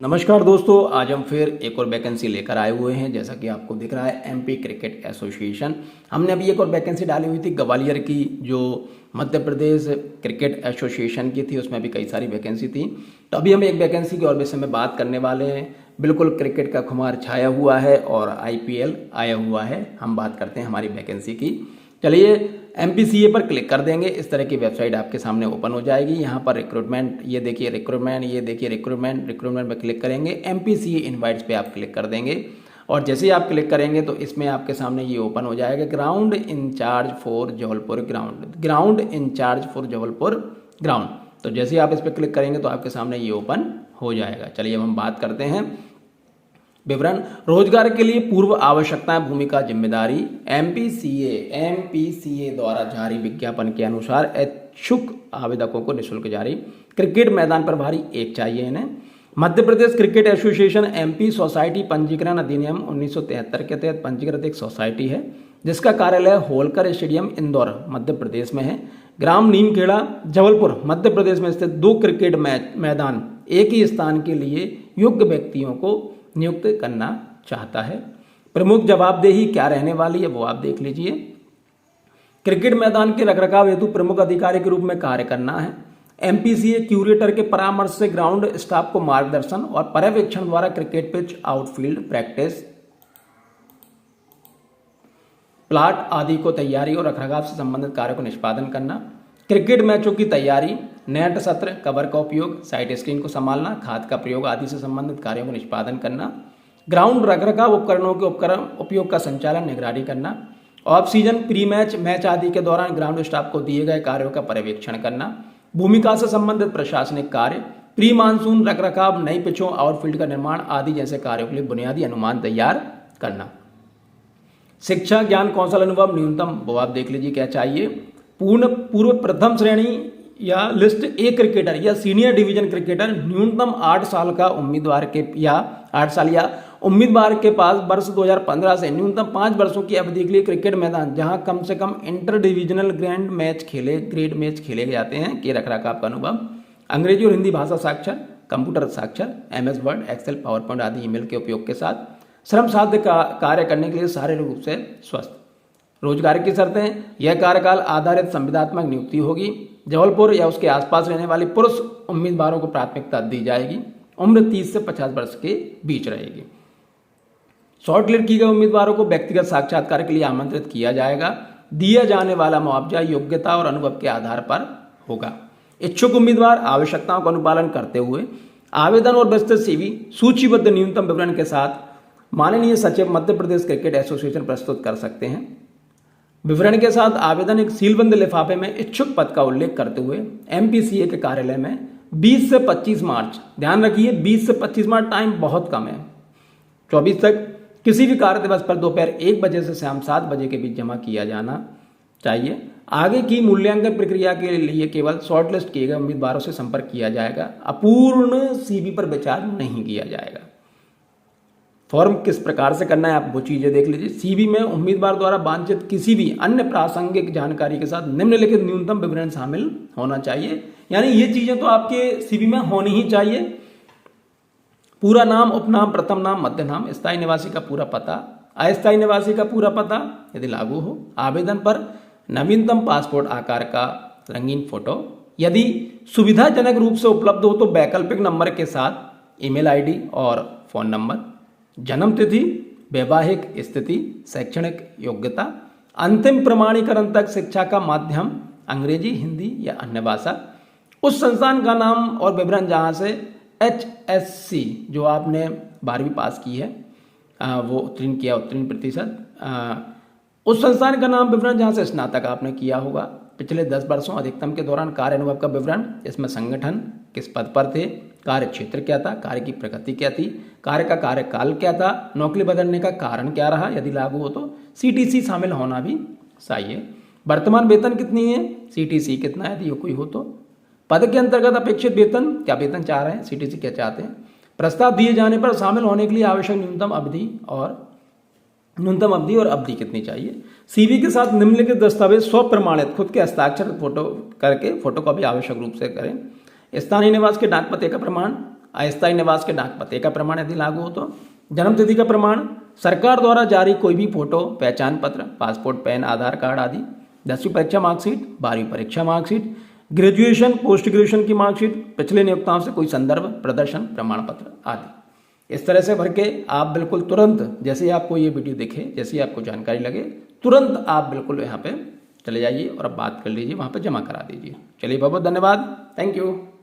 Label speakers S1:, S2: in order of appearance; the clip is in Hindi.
S1: नमस्कार दोस्तों, आज हम फिर एक और वैकेंसी लेकर आए हुए हैं। जैसा कि आपको दिख रहा है एमपी क्रिकेट एसोसिएशन। हमने अभी एक और वैकेंसी डाली हुई थी ग्वालियर की, जो मध्य प्रदेश क्रिकेट एसोसिएशन की थी। उसमें भी कई सारी वैकेंसी थी। तो अभी हम एक वैकेंसी के और विषय में बात करने वाले हैं। बिल्कुल क्रिकेट का खुमार छाया हुआ है और आईपीएल आया हुआ है। हम बात करते हैं हमारी वैकेंसी की। चलिए एमपीसीए पर क्लिक कर देंगे। इस तरह की वेबसाइट आपके सामने ओपन हो जाएगी। यहाँ पर रिक्रूटमेंट, ये देखिए रिक्रूटमेंट, ये देखिए रिक्रूटमेंट पर क्लिक करेंगे। एमपीसीए इनवाइट्स पे आप क्लिक कर देंगे और जैसे ही आप क्लिक करेंगे तो इसमें आपके सामने ये ओपन हो जाएगा, ground incharge for Jabalpur ground. तो जैसे ही आप इस पर क्लिक करेंगे तो आपके सामने ये ओपन हो जाएगा। चलिए अब हम बात करते हैं विवरण। रोजगार के लिए पूर्व आवश्यकताएं, भूमिका, जिम्मेदारी। एमपीसीए द्वारा जारी विज्ञापन के अनुसार इच्छुक आवेदकों को निःशुल्क जारी क्रिकेट मैदान प्रभारी एक चाहिए इन्हें। Madhya Pradesh cricket association MP society पंजीकरण अधिनियम 1973 के तहत पंजीकृत एक सोसाइटी है, जिसका कार्यालय होलकर स्टेडियम इंदौर मध्य प्रदेश में है। ग्राम नीमखेड़ा जबलपुर मध्य प्रदेश में स्थित 2 क्रिकेट मैदान एक ही स्थान के लिए योग्य व्यक्तियों को नियुक्त करना चाहता है। प्रमुख जवाबदेही क्या रहने वाली है वो आप देख लीजिए। क्रिकेट मैदान के रखरखाव हेतु प्रमुख अधिकारी के रूप में कार्य करना है। एमपीसीए क्यूरेटर के परामर्श से ग्राउंड स्टाफ को मार्गदर्शन और पर्यवेक्षण द्वारा cricket pitch, outfield, practice, plot आदि को तैयारी और रखरखाव से संबंधित कार्यों को निष्पादन करना। क्रिकेट मैचों की तैयारी, नेट सत्र, कवर का उपयोग, साइड स्क्रीन को संभालना, खाद का प्रयोग आदि से संबंधित कार्यों को निष्पादन करना। ग्राउंड रखरखाव उपकरणों के उपयोग का संचालन, निगरानी करना। Off season, pre match, match आदि के दौरान ग्राउंड स्टाफ को दिए गए कार्यों का पर्यवेक्षण करना। भूमिका से संबंधित प्रशासनिक कार्य, प्री मानसून रखरखाव, नई पिचों, आउटफील्ड का निर्माण आदि जैसे कार्यों के लिए बुनियादी अनुमान तैयार करना। शिक्षा, ज्ञान, कौशल, अनुभव न्यूनतम वो आप देख लीजिए क्या चाहिए। पूर्व प्रथम श्रेणी या लिस्ट ए क्रिकेटर या सीनियर डिवीजन क्रिकेटर, न्यूनतम 8 साल का उम्मीदवार के या 8 साल या उम्मीदवार के पास वर्ष 2015 से न्यूनतम 5 वर्षों की अवधि के लिए क्रिकेट मैदान जहां कम से कम इंटर डिविजनल ग्रेड मैच खेले जाते हैं के रखरखाव का अनुभव। अंग्रेजी और हिंदी भाषा साक्षर, कंप्यूटर साक्षर, MS Word, Excel, PowerPoint आदि ईमेल के उपयोग के साथ श्रम साध्य कार्य करने के लिए शारीरिक रूप से स्वस्थ। रोजगार की शर्तें, यह कार्यकाल आधारित संविदात्मक नियुक्ति होगी। जबलपुर या उसके आसपास रहने वाले पुरुष उम्मीदवारों को प्राथमिकता दी जाएगी। उम्र 30 से 50 वर्ष के बीच रहेगी। शॉर्टलिस्ट किए गए उम्मीदवारों को व्यक्तिगत साक्षात्कार के लिए आमंत्रित किया जाएगा। दिया जाने वाला मुआवजा योग्यता और अनुभव के आधार पर होगा। इच्छुक उम्मीदवार आवश्यकताओं का अनुपालन करते हुए आवेदन और विस्तृत सीवी सूचीबद्ध न्यूनतम विवरण के साथ माननीय सचिव मध्य प्रदेश क्रिकेट एसोसिएशन प्रस्तुत कर सकते हैं। विवरण के साथ आवेदन एक सीलबंद लिफाफे में इच्छुक पद का उल्लेख करते हुए एमपीसीए के कार्यालय में 20 से 25 मार्च, ध्यान रखिए 20 से 25 मार्च, टाइम बहुत कम है, 24 तक किसी भी कार्य दिवस पर दोपहर 1 बजे से शाम 7 बजे के बीच जमा किया जाना चाहिए। आगे की मूल्यांकन प्रक्रिया के लिए केवल शॉर्टलिस्ट किए गए उम्मीदवारों से संपर्क किया जाएगा। अपूर्ण सीवी पर विचार नहीं किया जाएगा। फॉर्म किस प्रकार से करना है आप वो चीजें देख लीजिए। सीवी में उम्मीदवार द्वारा वांछित किसी भी अन्य प्रासंगिक जानकारी के साथ निम्नलिखित न्यूनतम विवरण शामिल होना चाहिए। यानी ये चीजें तो आपके सीवी में होनी ही चाहिए। पूरा नाम, उपनाम, प्रथम नाम, मध्य नाम, स्थायी निवासी का पूरा पता, अस्थायी निवासी का पूरा पता यदि लागू हो। आवेदन पर नवीनतम पासपोर्ट आकार का रंगीन फोटो, यदि सुविधाजनक रूप से उपलब्ध हो तो वैकल्पिक नंबर के साथ ईमेल आईडी और फोन नंबर। जन्म तिथि, वैवाहिक स्थिति, शैक्षणिक योग्यता, अंतिम प्रमाणीकरण तक शिक्षा का माध्यम अंग्रेजी, हिंदी या अन्य भाषा, उस संस्थान का नाम और विवरण जहां से HSC जो आपने 12वीं पास की है वो उत्तीर्ण प्रतिशत, उस संस्थान का नाम विवरण जहां से स्नातक आपने किया होगा। पिछले 10 वर्षों अधिकतम के दौरान कार्य अनुभव का विवरण, इसमें संगठन किस पद पर थे, कार्य क्षेत्र क्या था, कार्य की प्रकृति क्या थी, कार्य का कार्यकाल क्या था, नौकरी बदलने का कारण क्या रहा, यदि लागू हो तो CTC शामिल होना भी चाहिए। वर्तमान वेतन कितनी है, CTC कितना है यदि कोई हो तो। पद के अंतर्गत अपेक्षित वेतन, क्या वेतन चाह रहे हैं, CTC क्या चाहते हैं। प्रस्ताव दिए जाने पर शामिल होने के लिए आवश्यक न्यूनतम अवधि और अवधि कितनी चाहिए। सीवी के साथ निम्नलिखित दस्तावेज स्वप्रमाणित खुद के हस्ताक्षर फोटो करके फोटोकॉपी आवश्यक रूप से करें। स्थानीय निवास के डाक पते का प्रमाण, अस्थायी निवास के डाक पते का प्रमाण यदि लागू हो तो, जन्म तिथि का प्रमाण, सरकार द्वारा जारी कोई भी फोटो, पहचान पत्र, पासपोर्ट, पैन, आधार कार्ड आदि, 10वीं परीक्षा मार्कशीट, 12वीं परीक्षा मार्कशीट, ग्रेजुएशन, पोस्ट ग्रेजुएशन की मार्कशीट, पिछले नियोक्ताओं से कोई संदर्भ, प्रदर्शन प्रमाण पत्र आदि। इस तरह से भर के आप बिल्कुल तुरंत, जैसे ही आपको ये वीडियो दिखे, जैसे ही आपको जानकारी लगे, तुरंत आप बिल्कुल यहाँ पे चले जाइए और अब बात कर लीजिए, वहाँ पे जमा करा दीजिए। चलिए बहुत बहुत धन्यवाद, थैंक यू।